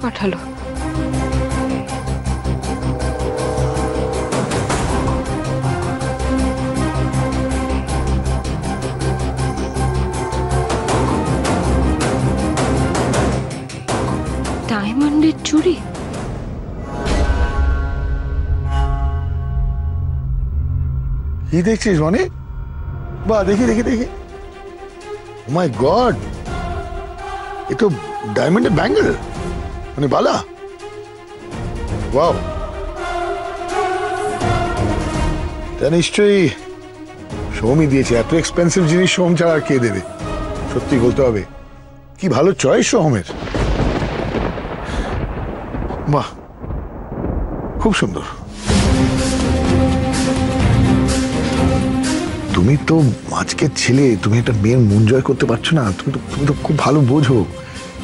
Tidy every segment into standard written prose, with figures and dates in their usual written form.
পাঠালো? ডায়মন্ডের চুড়ি? কি দেখছিস মানে? বা দেখি দেখি দেখি, মাই গড, এ তো ডায়মন্ডের ব্যাঙ্গেল, মানে বালা। ওয়াও, এটা নিশ্চয়ই সোমই দিয়েছে। এত এক্সপেন্সিভ জিনিস সোম ছাড়া আর কে দেবে? সত্যি বলতে হবে, কি ভালো চয়েস সোমের। বাহ, খুব সুন্দর। তুমি তো আজকের ছেলে, তুমি একটা মেয়ের মন জয় করতে পারছো না? তুমি তো খুব ভালো বোঝো।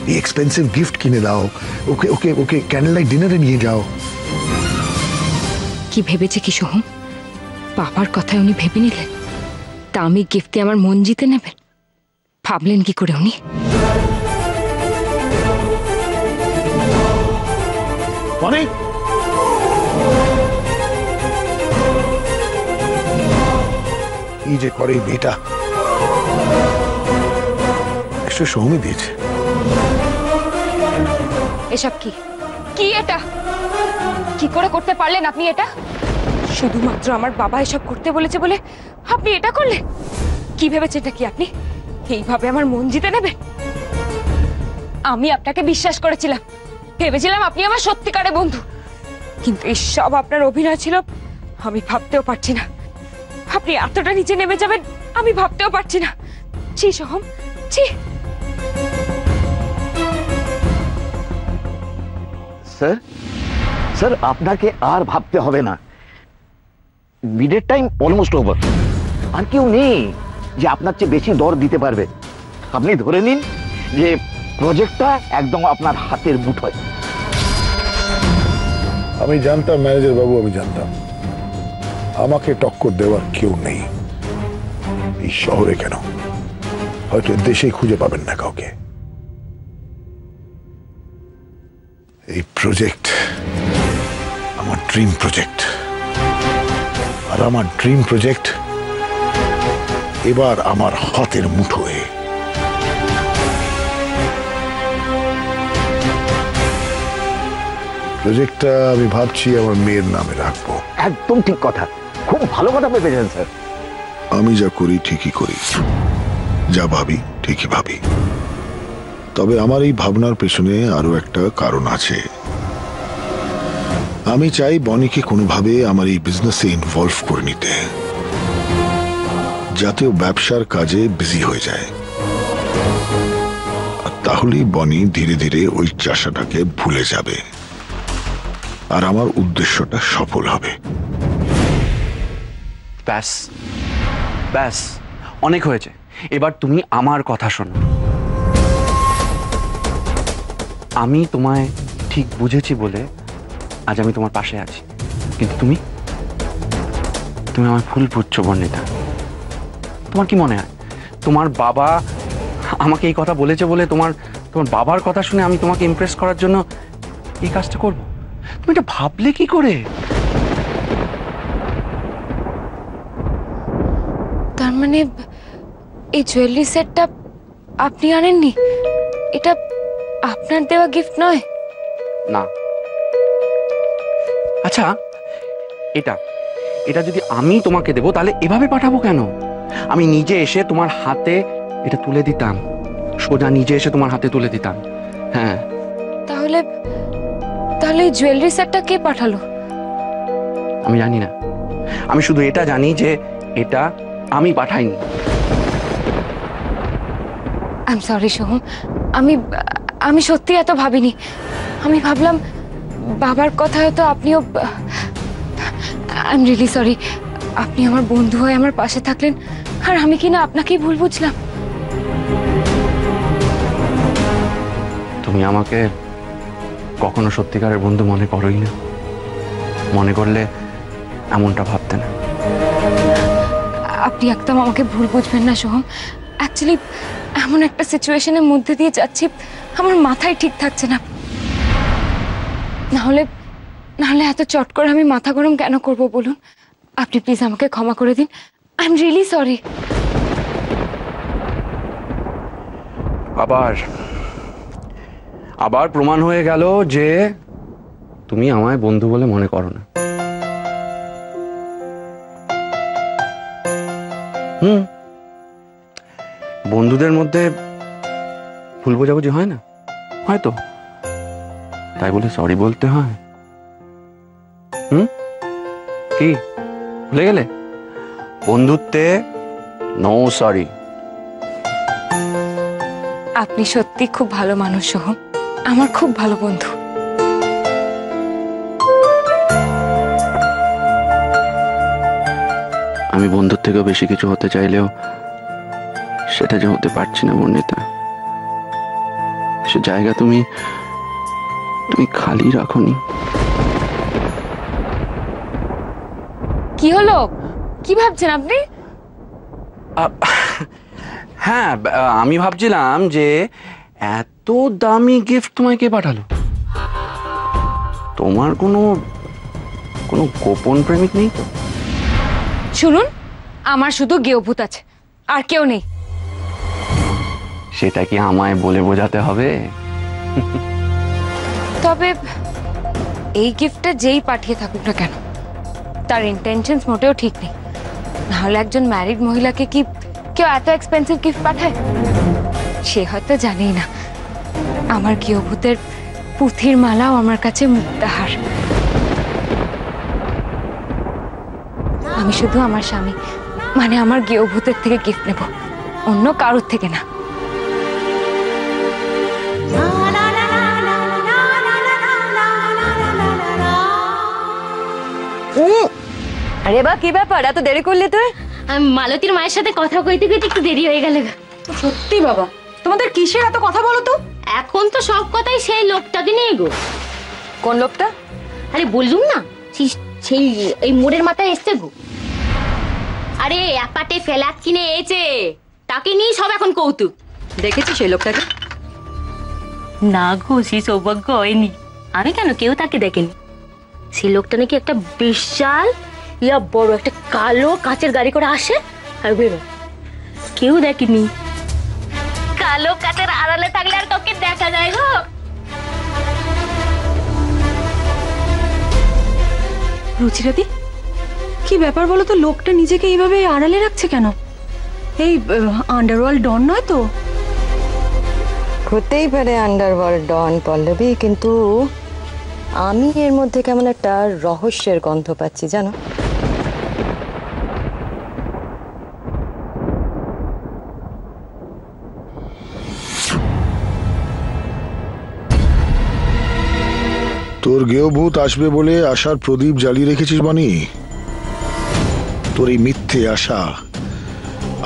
এই এক্সপেন্সিভ গিফট কিনে দাও, ওকে ওকে ওকে ক্যান্ডেল লাইট ডিনারে নিয়ে যাও। কি ভেবেছে কি সোহম? বাবার কথায় উনি ভেবে নিলেন তা আমি গিফটে আমার মন জিতে নেবেন? ভাবলেন কি করে উনি? অনেক কি যে করে এই মেয়েটা, নিশ্চয় সোহমই দিয়েছে। এসব কি? কি এটা? কি করে করতে পারলেন আপনি এটা? শুধুমাত্র আমার বাবা এসব করতে বলেছে বলে আপনি এটা করলেন? কি ভেবেছেন এটা কি আপনি? এইভাবে আমার মন জিতে নেবেন? আমি আপনাকে বিশ্বাস করেছিলাম, ভেবেছিলাম আপনি আমার সত্যিকারের বন্ধু, কিন্তু এই সব আপনার অভিনয় ছিল। আমি ভাবতেও পারছি না আপনি এতটা নিচে নেমে যাবেন, আমি ভাবতেও পারছি না। ছি সোহম, ছি। স্যার, স্যার আপনাকে আর ভাবতে হবে না। বিডের টাইম অলমোস্ট ওভার। আর কেউ নেই যে আপনার চেয়ে বেশি দর দিতে পারবে। আপনি ধরে নিন যে প্রজেক্টটা একদম আপনার হাতের মুঠোয়। আমি জানতাম ম্যানেজার বাবু, আমি জানতাম আমাকে টক্কর দেওয়ার কেউ নেই এই শহরে। কেন, হয়তো দেশেই খুঁজে পাবেন না কাউকে। এই প্রজেক্ট আমার ড্রিম প্রজেক্ট, আর আমার ড্রিম প্রজেক্ট এবার আমার হাতের মুঠোয়। প্রজেক্টটা আমি ভাবছি আমার মেয়ের নামে রাখবো। একদম ঠিক কথা, খুব ভালো কথা ভেবেছেন স্যার। আমি যা করি ঠিকই করি, যা ভাবি ঠিকই ভাবি। তবে আমার এই ভাবনার পেছনে আরো একটা কারণ আছে। আমি চাই বনিকে কোনোভাবে আমার এই বিজনেসে ইনভলভ করে নিতে, যাতে ও ব্যবসার কাজে বিজি হয়ে যায়। আর তাহলেই বনি ধীরে ধীরে ওই চাষাটাকে ভুলে যাবে, আর আমার উদ্দেশ্যটা সফল হবে। ব্যাস ব্যাস, অনেক হয়েছে। এবার তুমি আমার কথা শোনো। আমি তোমায় ঠিক বুঝেছি বলে আজ আমি তোমার পাশে আছি, কিন্তু তুমি আমার ভুল বুঝছো বর্ণিতা। তোমার কি মনে হয় তোমার বাবা আমাকে এই কথা বলেছে বলে তোমার বাবার কথা শুনে আমি তোমাকে ইমপ্রেস করার জন্য এই কাজটা করব? তুমি এটা ভাবলে কি করে? তার মানে এই জুয়েলারি সেটটা আপনি আনেননি? এটা আপনার দেওয়া গিফট নয়? না। আচ্ছা, এটা এটা যদি আমি তোমাকে দেবো তাহলে এভাবে পাঠাবো কেন? আমি নিজে এসে তোমার হাতে এটা তুলে দিতাম, সোজা নিজে এসে তোমার হাতে তুলে দিতাম। হ্যাঁ। তাহলে তাহলে এই জুয়েলারি সেটটা কে পাঠালো? আমি জানি না, আমি শুধু এটা জানি যে এটা আমি পাঠাইনি। আই এম সরি সোহম, আমি সত্যি এত ভাবিনি। আমি ভাবলাম বাবার কথা হয়তো আপনিও। I am really sorry. আপনি আমার বন্ধু হয়ে আমার পাশে থাকলেন, আর আমি কিনা আপনাকেই ভুল বুঝলাম। তুমি আমাকে কখনো সত্যিকারের বন্ধু মনে করোই না। মনে করলে এমনটা ভাবতে না। আপনি একদম আমাকে ভুল বুঝবেন না সোহম। অ্যাকচুয়ালি এমন একটা সিচুয়েশনের মধ্যে দিয়ে যাচ্ছি, আমার মাথায় ঠিক থাকছে না। নাহলে নাহলে এত চট করে আমি মাথা গরম কেন করব বলুন? আপনি প্লিজ আমাকে ক্ষমা করে দিন। I am really sorry. আবার আবার প্রমাণ হয়ে গেল যে তুমি আমায় বন্ধু বলে মনে করো না। বন্ধুদের মধ্যে ভুল বোঝাবুঝি হয় না, হয়তো তাই বলে সরি বলতে হয়? কি ভুলে গেলে? বন্ধুত্বে নো সরি। আপনি সত্যি খুব ভালো মানুষ সোহম, আমার খুব ভালো বন্ধু। আমি বন্ধুর থেকেও বেশি কিছু হতে চাইলেও সেটা যে হতে পারছি না বর্ণিতা। সে জায়গা তুমি খালি রাখোনি। কি হলো? কি ভাবছেন আপনি? হ্যাঁ, আমি ভাবছিলাম যে এত দামি গিফট তোমায় কে পাঠালো? তোমার কোনো গোপন প্রেমিক নেই তো? শুনুন, আমার শুধু গেয়ভূত আছে, আর কেউ নেই। সেটা কি আমায় বলে বোঝাতে হবে? তবে এই গিফটটা যেই পাঠিয়ে থাকুক না কেন, তার ইন্টেনশনস মোটেও ঠিক নেই। নাহলে একজন ম্যারিড মহিলাকে কি কেউ এত এক্সপেন্সিভ গিফট পাঠায়? সে হয়তো জানেই না আমার গৃহভূতের পুঁথির মালাও আমার কাছে মুক্তাহার। আমি শুধু আমার স্বামী মানে আমার গৃহভূতের থেকে গিফট নেব, অন্য কারোর থেকে না। আরে বা কি ব্যাপার, এত দেরি করলি তুই? মালতীর মায়ের সাথে কথা কইতে কইতে একটু দেরি হয়ে গেল। সত্যি বাবা, তোমাদের কিসের এত কথা বলো তো? এখন তো সব কথাই সেই লোকটাকে নিয়ে গো। কোন লোকটা? আরে বললুম না, সেই এই মোড়ের মাথায় এসছে গো। আরে অ্যাপাটে ফ্ল্যাট কিনে এসেছে, তাকে নিয়ে সব এখন কৌতুক। দেখেছি সেই লোকটাকে? না গো, সেই সৌভাগ্য হয়নি। আমি কেন, কেউ তাকে দেখেনি। সেই লোকটা নাকি একটা বিশাল বড় একটা কালো কাচের গাড়ি করে আসে আর বেরোয়, কেউ দেখেনি। কালো কাচের আড়ালে থাকলে আর কাউকে দেখা যায় গো? রুচিরাদি, কি ব্যাপার বলো তো? লোকটা নিজেকে এইভাবে আড়ালে রাখছে কেন? এই আন্ডারওয়ার্ল্ড ডন নয় তো? হতেই পারে আন্ডারওয়ার্ল্ড ডন পল্লবী, কিন্তু আমি এর মধ্যে কেমন একটা রহস্যের গন্ধ পাচ্ছি জানো। তোর গেয়ভূত আসবে বলে আশার প্রদীপ জ্বালিয়ে রেখেছিস বানি। তোর এই মিথ্যে আশা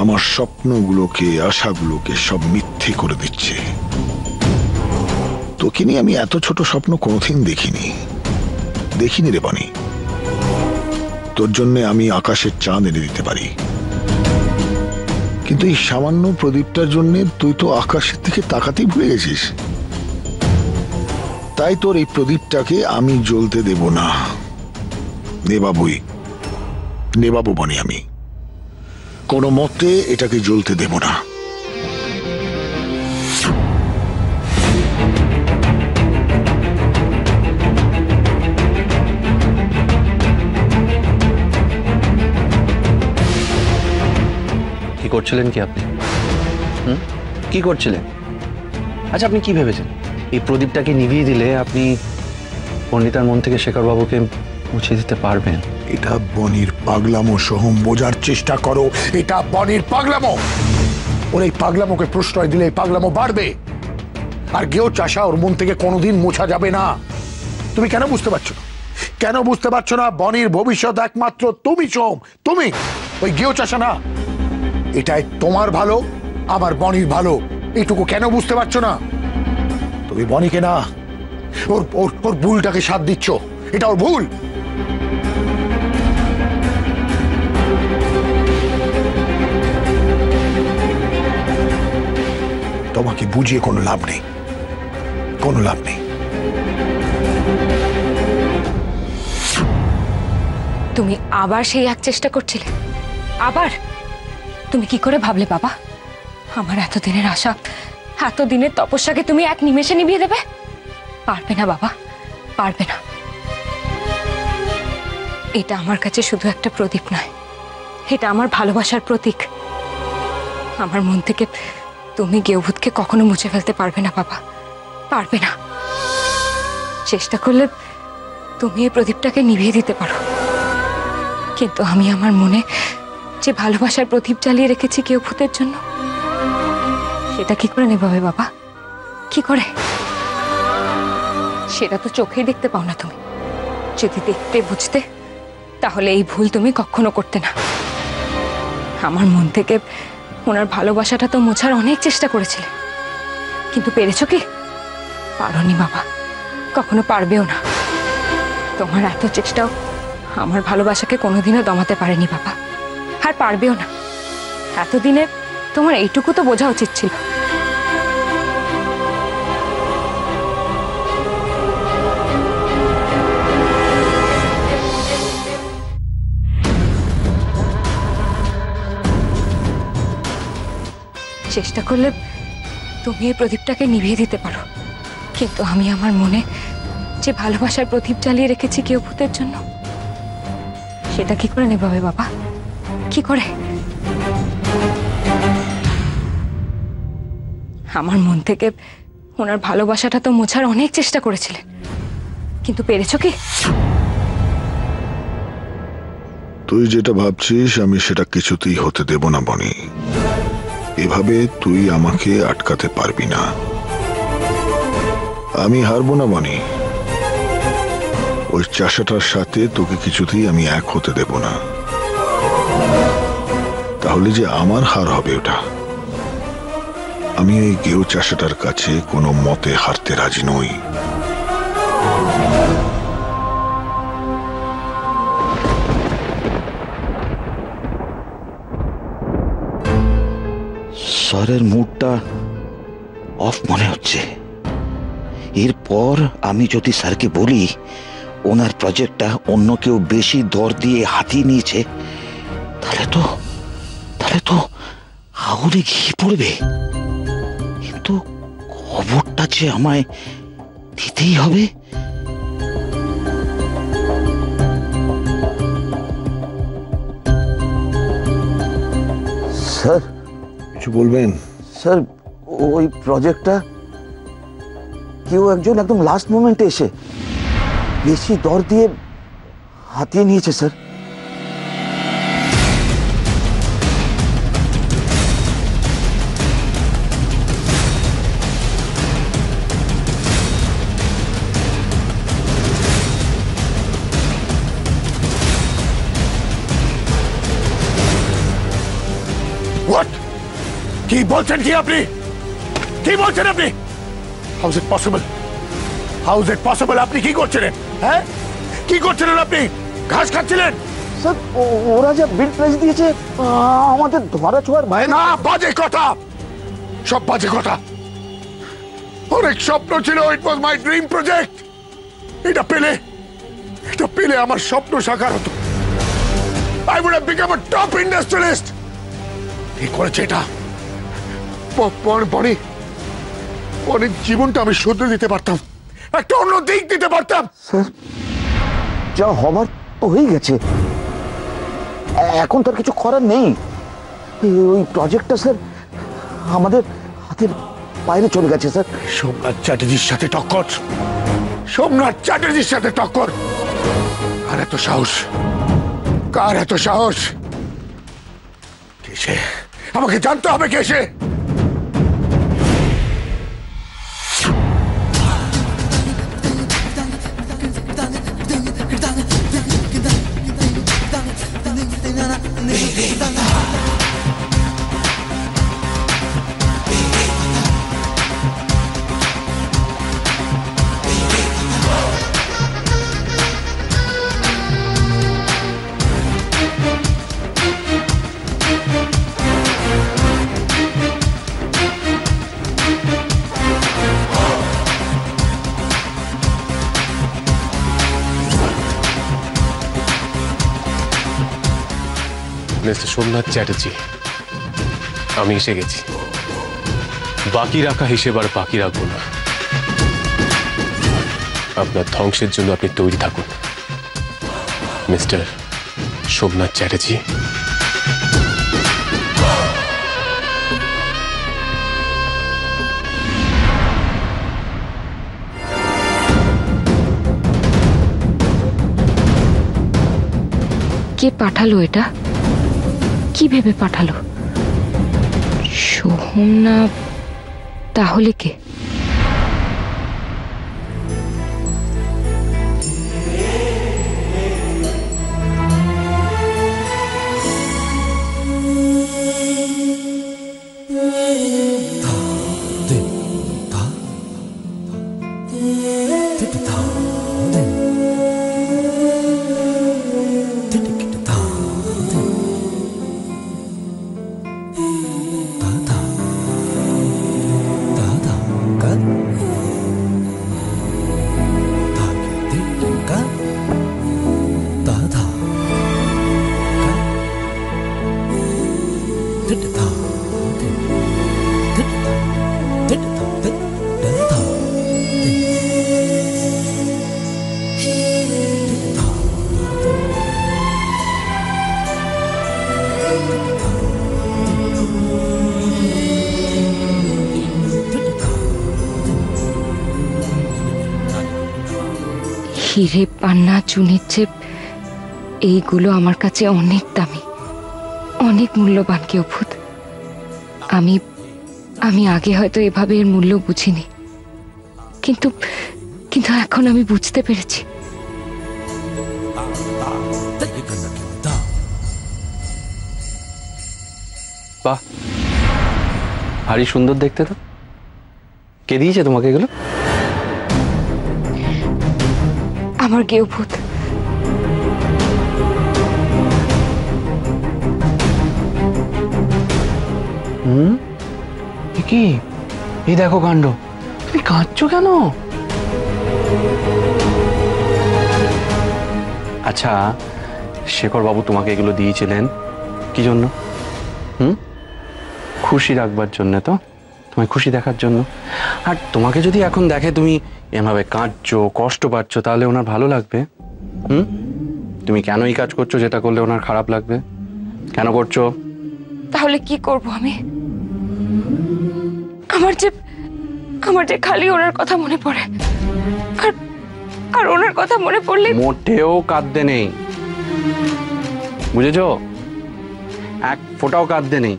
আমার স্বপ্নগুলোকে, আশাগুলোকে সব মিথ্যে করে দিচ্ছে। তোকে নিয়ে আমি এত ছোট স্বপ্ন কোনোদিন দেখিনি রে বানি। তোর জন্য আমি আকাশের চাঁদ এনে দিতে পারি, কিন্তু এই সামান্য প্রদীপটার জন্য তুই তো আকাশের দিকে তাকাতেই ভুলে গেছিস। তাই তোর এই প্রদীপটাকে আমি জ্বলতে দেব না। নেবাবু বানি, আমি কোনো মতে এটাকে জ্বলতে দেব না। কি করছিলেন কি আপনি? কি করছিলেন? আচ্ছা, আপনি কি ভেবেছেন এই প্রদীপটাকে নিভিয়ে দিলে আপনি পণ্ডিতার মন থেকে শেখর বাবুকে মুছে দিতে পারবেন? এটা বনির পাগলামো সোহম, বোঝার চেষ্টা করো। এটা বনির পাগলামো। ওর এই পাগলামোকে প্রশ্রয় দিলে এই পাগলামো বাড়বে, আর গেও চাষা ওর মন থেকে কোনোদিন মোছা যাবে না। তুমি কেন বুঝতে পারছো না? কেন বুঝতে পারছো না? বনির ভবিষ্যৎ একমাত্র তুমি সোহম, তুমি, ওই গেও চাষা না। এটাই তোমার ভালো, আমার বনির ভালো, এইটুকু কেন বুঝতে পারছো না? তুমি বনিকে না, ওর ভুলটাকে সাথ দিচ্ছ। এটা ওর ভুল। তোমাকে বুঝিয়ে কোনো লাভ নেই, কোনো লাভ নেই। তুমি আবার সেই এক চেষ্টা করছিলে? আবার? তুমি কি করে ভাবলে বাবা আমার এতদিনের আশা, এতদিনের তপস্যাকে তুমি এক নিমেষে নিভিয়ে দেবে? পারবে না বাবা, পারবে না। এটা আমার কাছে শুধু একটা প্রদীপ নয়, এটা আমার ভালোবাসার প্রতীক। আমার মন থেকে তুমি গেয়ভূতকে কখনো মুছে ফেলতে পারবে না বাবা, পারবে না। চেষ্টা করলে তুমি এই প্রদীপটাকে নিভিয়ে দিতে পারো, কিন্তু আমি আমার মনে যে ভালোবাসার প্রদীপ জ্বালিয়ে রেখেছি গেয়ভূতের জন্য, সেটা কি করে নেভাবে বাবা? কি করে? সেটা তো চোখেই দেখতে পাও না তুমি। যদি দেখতে বুঝতে, তাহলে এই ভুল তুমি কখনো করতে না। আমার মন থেকে ওনার ভালোবাসাটা তো মোছার অনেক চেষ্টা করেছিলে, কিন্তু পেরেছো কি? পারোনি বাবা, কখনো পারবেও না। তোমার এত চেষ্টাও আমার ভালোবাসাকে কোনোদিনও দমাতে পারেনি বাবা, আর পারবেও না। এতদিনে তোমার এইটুকু তো বোঝা উচিত ছিল। চেষ্টা করলে তুমি এই প্রদীপটাকে নিভিয়ে দিতে পারো, কিন্তু আমি আমার মনে যে ভালোবাসার প্রদীপ জ্বালিয়ে রেখেছি গেয়ভূতের জন্য, সেটা কি করে নেভাবে বাবা? কি করে? আমার মন থেকে ওনার ভালোবাসাটা তো মোছার অনেক চেষ্টা করেছিলেন, কিন্তু পেরেছো কি? তুই যেটা ভাবছিস আমি সেটা কিছুতেই হতে দেব না বনি। এভাবে তুই আমাকে আটকাতে পারবি না। আমি হারবো না বনি। ওই চাষাটার সাথে তোকে কিছুতেই আমি এক হতে দেব না। তাহলে যে আমার হার হবে ওটা। আমি এই গেও চাষাটার কাছে কোনো মতে হারতে রাজি নই। স্যারের মুডটা অফ মনে হচ্ছে। এরপর আমি যদি স্যারকে বলি ওনার প্রজেক্টটা অন্য কেউ বেশি দর দিয়ে হাতিয়ে নিয়েছে, তাহলে তো আগুনে ঘি পড়বে। কিন্তু খবরটা যে আমায় দিতেই হবে। স্যার, কিছু বলবেন? স্যার, ওই প্রজেক্টটা কেউ একজন একদম লাস্ট মোমেন্টে এসে বেশি দর দিয়ে হাতিয়ে নিয়েছে স্যার। What? কি বলছেন কি আপনি? কি বলছেন আপনি? How is it possible? How is it possible? আপনি কি করছিলেন? হ্যাঁ, কি করছিলেন আপনি? ঘাস খাচ্ছিলেন? স্যার, ওরা যা বিল প্রাইস দিয়েছে আমাদের ধরা ছোঁয়ার ভয় না। না, বাজে কথা, সব বাজে কথা। অনেক স্বপ্ন ছিল। ইট ওয়াজ মাই ড্রিম প্রজেক্ট। এটা পেলে আমার স্বপ্ন সাকার হতো। I would have become a top industrialist. কি করেছে এটা? বনি, অনেক জীবনটা আমি শুধরে দিতে পারতাম, একটা অন্য দিক দিতে পারতাম। স্যার, যা হবার তো হয়ে গেছে, এখন তার কিছু করার নেই। ওই প্রজেক্টটা স্যার আমাদের হাতের বাইরে চলে গেছে স্যার। সোমনাথ চ্যাটার্জির সাথে টক্কর, সোমনাথ চ্যাটার্জির সাথে টক্কর। কার এত সাহস? কার এত সাহস? কে সে? আমাকে জানতে হবে কে সে। মিস্টার সোমনাথ চ্যাটার্জি, আমি এসে গেছি। বাকি রাখা হিসেব আর বাকি রাখবো না। আপনার ধ্বংসের জন্য আপনি তৈরি থাকুন মিস্টার সোমনাথ চ্যাটার্জি। কে পাঠালো এটা? কি ভেবে পাঠালো? সোহম না, তাহলে কে? হিরে, পান্না, চুনির চেপ, এইগুলো আমার কাছে অনেক দামি, অনেক মূল্যবান। কেউ ভূত, আমি আমি আগে হয়তো এভাবে এর মূল্য বুঝিনি, কিন্তু কিন্তু এখন আমি বুঝতে পেরেছি। বাহ, ভারী সুন্দর দেখতে তো। কে দিয়েছে তোমাকে এগুলো? আমার গেও ভূত। কি এই দেখো কাণ্ড, তুমি কাঁদছো কেন? আচ্ছা, শেখর বাবু তোমাকে এগুলো দিয়েছিলেন কি জন্য? খুশি রাখবার জন্য তো, তোমায় খুশি দেখার জন্য। আর তোমাকে যদি এখন দেখে তুমি এভাবে কাঁদছো, কষ্ট পাচ্ছ, তাহলে ওনার ভালো লাগবে? তুমি কেন এই কাজ করছো যেটা করলে ওনার খারাপ লাগবে? কেন করছো? তাহলে কি করব আমি? আমার যে খালি ওনার কথা মনে পড়ে, আর ওনার কথা মনে পড়লে মোটেও কাঁদতে নেই, বুঝেছো? এক ফোঁটাও কাঁদতে নেই।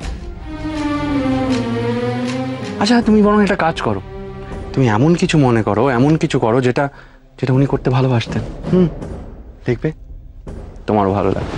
আচ্ছা, তুমি বরং একটা কাজ করো, তুমি এমন কিছু মনে করো, এমন কিছু করো যেটা যেটা উনি করতে ভালোবাসতেন। দেখবে তোমারও ভালো লাগবে।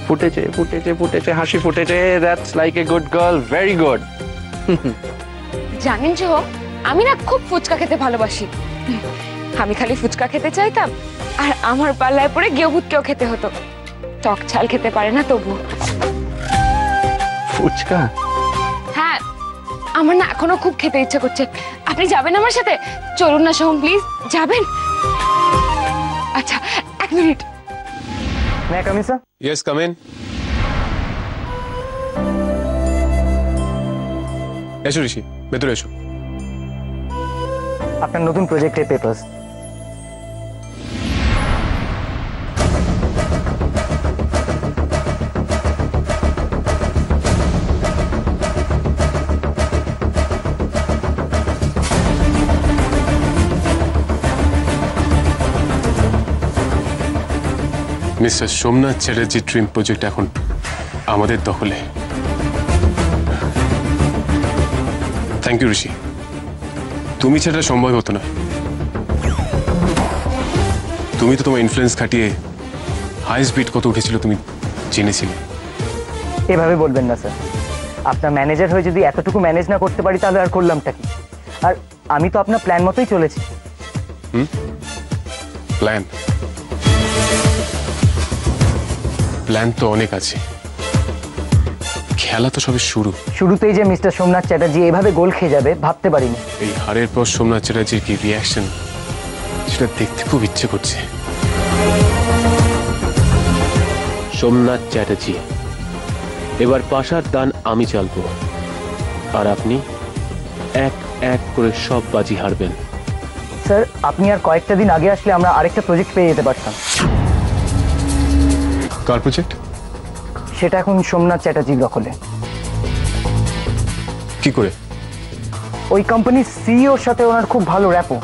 ফুটেছে ফুটেছে ফুটেছে, হাসি ফুটেছে। That's like a good girl, very good. জানেন সোহম, আমি না খুব ফুচকা খেতে ভালোবাসি। আমি খালি ফুচকা খেতে চাইতাম, আর আমার পাল্লায় পড়ে গেউভূতকেও খেতে হতো। টক ঝাল খেতে পারে না তবু। ফুচকা? হ্যাঁ, আমার না এখনো খুব খেতে ইচ্ছে করছে। আপনি যাবেন আমার সাথে? চলুন না সোহম, প্লিজ যাবেন? আচ্ছা, এক মিনিট। मैं कम इन सर? यस, कम इन। এসো ঋষি, ভেতরে এসো। আপনার নতুন প্রজেক্টের papers. Mister Somnath Chatterjee dream project এখন আমাদের দখলে। থ্যাংক ইউ ঋষি, তুমি সেটা সম্ভব হতো না। তুমি তো তোমার ইনফ্লুয়েন্স খাটিয়ে হাইস্ট বিট কত উঠেছিল তুমি জেনেছিলে। এভাবে বলবেন না স্যার, আপনার ম্যানেজার হয়ে যদি এতটুকু ম্যানেজ না করতে পারি তাহলে আর করলামটা কি? আর আমি তো আপনার প্ল্যান মতোই চলেছি। প্ল্যান প্ল্যান তো অনেক আছে, খেলা তো সবে শুরু। শুরুতেই যে মিস্টার সোমনাথ চ্যাটার্জি এভাবে গোল খেয়ে যাবে ভাবতে পারিনি। এই হারের পর সোমনাথ চ্যাটার্জির কি রিয়াকশন, সেটা দেখতে খুব ইচ্ছে করছে। সোমনাথ চ্যাটার্জি, এবার পাশার দান আমি চালবো, আর আপনি এক এক করে সব বাজি হারবেন। স্যার আপনি আর কয়েকটা দিন আগে আসলে আমরা আরেকটা প্রজেক্ট পেয়ে যেতে পারতাম। কার প্রজেক্ট? সেটা এখন সোমনাথ চ্যাটার্জির দখলে। কি করে? ওই কোম্পানির সিইওর সাথে ওনার খুব ভালো র্যাপো।